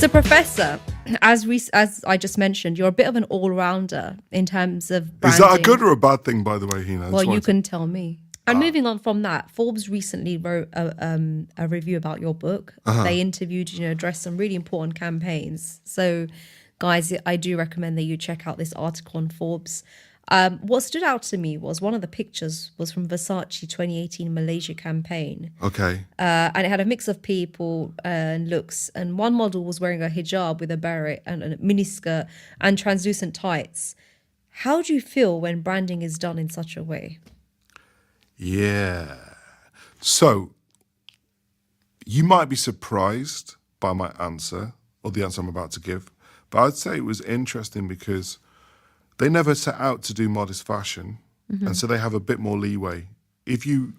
So, Professor, as I just mentioned, you're a bit of an all-rounder in terms of branding. Is that a good or a bad thing, by the way, Hina? Well, you can tell me. And moving on from that, Forbes recently wrote a review about your book. They interviewed, addressed some really important campaigns. So, guys, I do recommend that you check out this article on Forbes. What stood out to me was one of the pictures was from Versace 2018 Malaysia campaign. Okay. And it had a mix of people and looks. And one model was wearing a hijab with a beret and a miniskirt and translucent tights. How do you feel when branding is done in such a way? Yeah. So, you might be surprised by my answer or the answer I'm about to give. But I'd say it was interesting because they never set out to do modest fashion, and so they have a bit more leeway. If you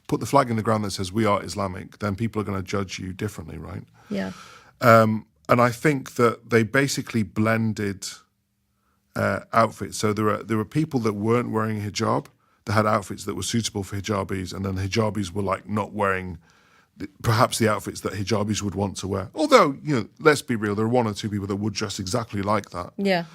put the flag in the ground that says we are Islamic, then people are going to judge you differently, right? Yeah. And I think that they basically blended outfits. So there were people that weren't wearing hijab, that had outfits that were suitable for hijabis, and then the hijabis were like not wearing perhaps the outfits that hijabis would want to wear. Although, let's be real, there are one or two people that would dress exactly like that. Yeah.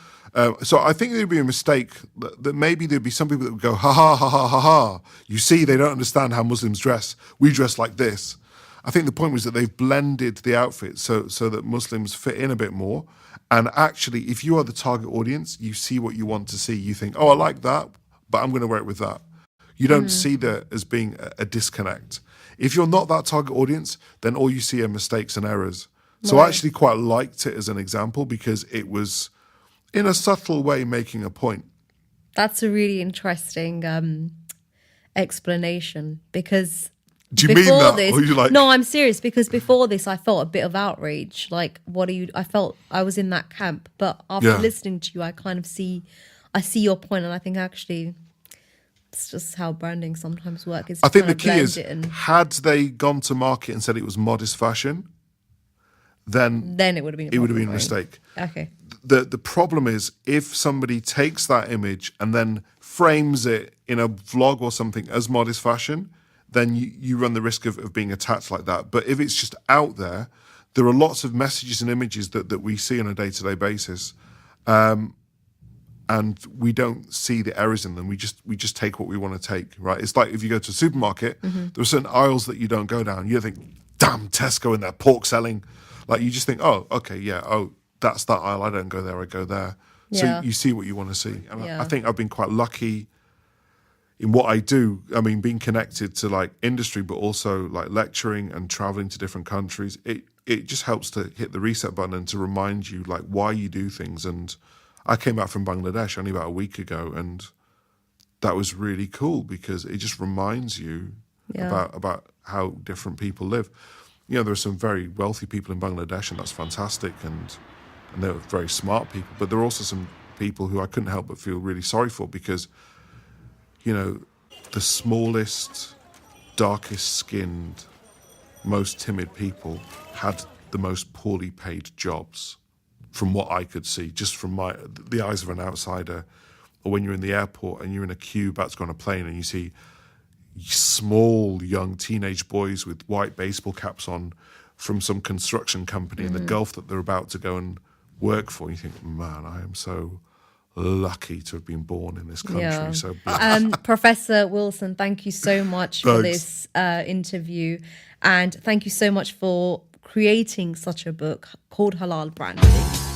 So I think there'd be a mistake that maybe there'd be some people that would go, ha ha ha ha ha ha. You see, they don't understand how Muslims dress. We dress like this. I think the point was that they've blended the outfits so that Muslims fit in a bit more. And actually, if you are the target audience, you see what you want to see. You think, oh, I like that, but I'm going to wear it with that. You don't see that as being a disconnect. If you're not that target audience, then all you see are mistakes and errors. So I actually quite liked it as an example because it was, in a subtle way, making a point. That's a really interesting explanation because do you mean that? This, or you like... No, I'm serious because before this I felt a bit of outrage. Like, I felt I was in that camp. But after listening to you, I see your point, and I think actually it's just how branding sometimes works. I think the key is, had they gone to market and said it was modest fashion, then it would have been a mistake. Okay. The problem is if somebody takes that image and then frames it in a vlog or something as modest fashion, then you run the risk of being attacked like that. But if it's just out there, there are lots of messages and images that we see on a day-to-day basis, and we don't see the errors in them. We just take what we want to take, right? It's like if you go to a supermarket, there are certain aisles that you don't go down. You think, damn, Tesco and their pork selling. Like, you just think, oh, okay, yeah, that's that aisle. I don't go there, I go there. Yeah. So you see what you want to see. And I think I've been quite lucky in what I do. I mean, being connected to like industry, but also like lecturing and traveling to different countries, it just helps to hit the reset button and to remind you like why you do things. And I came back from Bangladesh only about a week ago, and that was really cool because it just reminds you about how different people live. There are some very wealthy people in Bangladesh, and that's fantastic, and they're very smart people. But there are also some people who I couldn't help but feel really sorry for because, the smallest, darkest skinned, most timid people had the most poorly paid jobs from what I could see, just from the eyes of an outsider. Or when you're in the airport and you're in a queue about to go on a plane and you see small young teenage boys with white baseball caps on from some construction company in the Gulf that they're about to go and work for. You think, man, I am so lucky to have been born in this country. Yeah. So Professor Wilson, thank you so much for this interview, and thank you so much for creating such a book called Halal Branding.